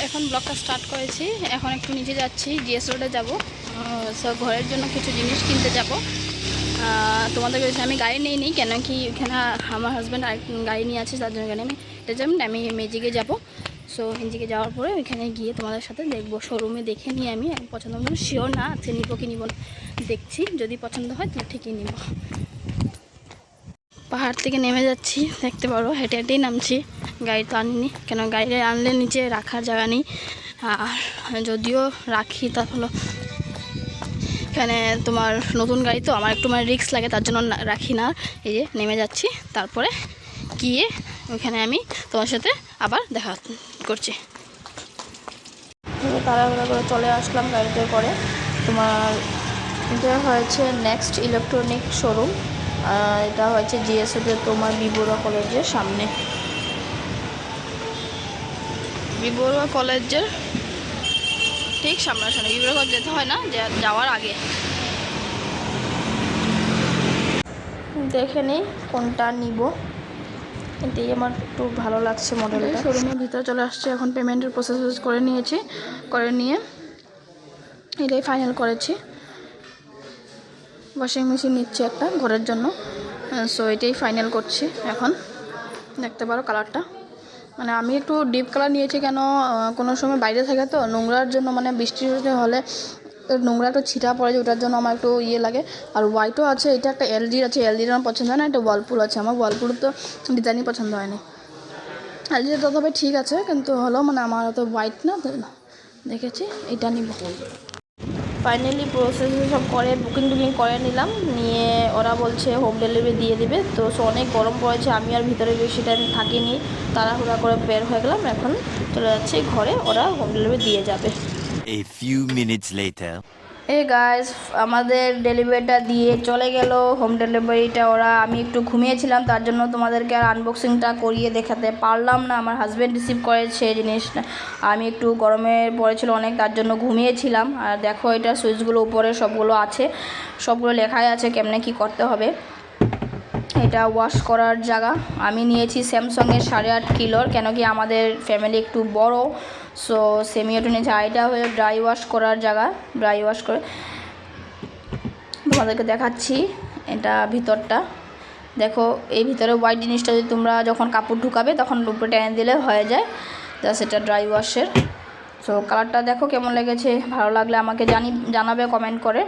এখন ব্লগটা স্টার্ট করেছি। এখন একটু নিচে যাচ্ছি, জিএস রোডে যাবো। সব ঘরের জন্য কিছু জিনিস কিনতে যাব। তোমাদের কাছে আমি গাড়ি নিই কেন কি এখানে আমার হাজব্যান্ড আরেক গাড়ি নিয়ে আছে, তার জন্য আমি ম্যাজিকে যাব। সো ম্যাজিকে যাওয়ার পরে ওইখানে গিয়ে তোমাদের সাথে দেখবো, শোরুমে দেখে নিয়ে আমি পছন্দ করবো। শিওর না আজকে নিব কি নিব না, দেখছি। যদি পছন্দ হয় তাহলে ঠিকই নিব। পাহাড় থেকে নেমে যাচ্ছি, দেখতে পারো। হেঁটে হেঁটেই নামছি, গাড়ি তো আনিনি কেন, গাড়ি আনলে নিচে রাখার জায়গা নেই। আর যদিও রাখি তা হলো এখানে তোমার নতুন গাড়ি তো আমার একটু রিস্ক লাগে, তার জন্য রাখি না। এই যে নেমে যাচ্ছি, তারপরে গিয়ে ওইখানে আমি তোমার সাথে আবার দেখা করছি। তাড়াহুড়া করে চলে আসলাম গাড়িতে করে। তোমার এটা হয়েছে নেক্সট ইলেকট্রনিক শোরুম। এটা হয়েছে জিএসওতে তোমার বিবরুয়া কলেজের সামনে। বিবরুয়া কলেজের ঠিক সামনাসামনি, বিবরুয়া কলেজ যেতে হয় না, যাওয়ার আগে। দেখে নিই কোনটা নিব, এটাই আমার একটু ভালো লাগছে মডেলটা। শোরুমের ভিতরে চলে আসছে, এখন পেমেন্টের প্রসেস করে নিয়েছি। করে নিয়ে এটাই ফাইনাল করেছি। ওয়াশিং মেশিন নিচ্ছে একটা ঘরের জন্য। সো এটাই ফাইনাল করছি এখন। দেখতে পারো কালারটা, মানে আমি একটু ডিপ কালার নিয়েছি কেন, কোনো সময় বাইরে থাকে তো নোংরার জন্য, মানে বৃষ্টি হলে নোংরা একটু ছিটা পড়ে যায়, ওটার জন্য আমার একটু ইয়ে লাগে। আর হোয়াইটও আছে, এটা একটা এলজির আছে, এলজির আমার পছন্দ হয় না। একটা ওয়ালপুল আছে, আমার ওয়ালপুল তো ডিজাইনই পছন্দ হয়নি। এলজিটা তো তবে ঠিক আছে, কিন্তু হলো মানে আমার তো হোয়াইট না, দেখেছি এটা নিব। ফাইনালি প্রসেস সব করে বুকিং করে নিলাম, নিয়ে ওরা বলছে হোম ডেলিভারি দিয়ে দিবে। তো অনেক গরম পড়েছে, আমি আর ভিতরে বেশি টাইম থাকিনি, তাড়াহুড়া করে বের হয়ে গেলাম। এখন চলে যাচ্ছি ঘরে, ওরা হোম ডেলিভারি দিয়ে যাবে। A few minutes later. Guys, আমাদের ডেলিভারিটা দিয়ে চলে গেল, হোম ডেলিভারিটা ওরা। আমি একটু ঘুমিয়েছিলাম, তার জন্য তোমাদেরকে আর আনবক্সিংটা করিয়ে দেখাতে পারলাম না। আমার হাজব্যান্ড রিসিভ করেছে জিনিসটা, আমি একটু গরমে পড়েছিল অনেক, তার জন্য ঘুমিয়েছিলাম। আর দেখো এটা সুইচগুলো উপরে সবগুলো আছে, সবগুলো লেখাই আছে কেমনে কি করতে হবে। এটা ওয়াশ করার জায়গা। আমি নিয়েছি স্যামসাংয়ের 8.5 কিলোর, কেন কি আমাদের ফ্যামিলি একটু বড়। সো সেমি অটো নিয়েছি। আর এটা হয়ে ড্রাই ওয়াশ করার জায়গা, ড্রাই ওয়াশ করে তোমাদেরকে দেখাচ্ছি। এটা ভিতরটা দেখো, এই ভিতরে হোয়াইট জিনিসটা যদি তোমরা যখন কাপড় ঢুকাবে তখন উপরে টেনে দিলে হয়ে যায়। জাস্ট এটা ড্রাই ওয়াশের। সো কালারটা দেখো কেমন লেগেছে, ভালো লাগলে আমাকে জানাবে কমেন্ট করে।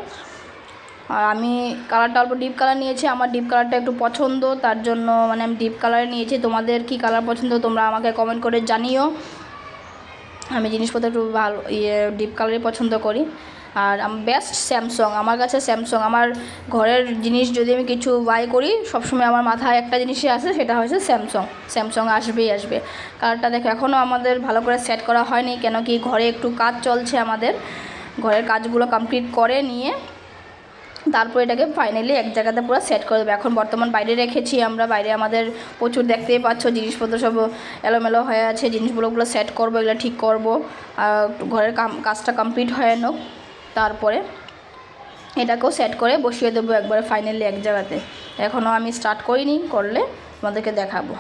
আর আমি কালারটা অল্প ডিপ কালার নিয়েছি, আমার ডিপ কালারটা একটু পছন্দ, তার জন্য মানে আমি ডিপ কালারে নিয়েছি। তোমাদের কি কালার পছন্দ তোমরা আমাকে কমেন্ট করে জানিও। আমি জিনিসপত্র একটু ভালো ডিপ কালারই পছন্দ করি। আর বেস্ট স্যামসাং, আমার কাছে স্যামসাং। আমার ঘরের জিনিস যদি আমি কিছু বাই করি, সবসময় আমার মাথায় একটা জিনিসই আসে, সেটা হচ্ছে স্যামসাং আসবে। কালারটা দেখো, এখনও আমাদের ভালো করে সেট করা হয়নি, কেন কি ঘরে একটু কাজ চলছে আমাদের। ঘরের কাজগুলো কমপ্লিট করে নিয়ে তারপর এটাকে ফাইনালি এক জায়গাতে পুরো সেট করে দেবো। এখন বর্তমান বাইরে রেখেছি আমরা, বাইরে আমাদের প্রচুর দেখতেই পাচ্ছ জিনিসপত্র সব এলোমেলো হয়ে আছে। জিনিসগুলোগুলো সেট করবো, এগুলো ঠিক করবো। আর ঘরের কাজটা কমপ্লিট হয়ে নোক, তারপরে এটাকেও সেট করে বসিয়ে দেবো একবারে ফাইনালি এক জায়গাতে। এখনও আমি স্টার্ট করিনি, করলে তোমাদেরকে দেখাবো।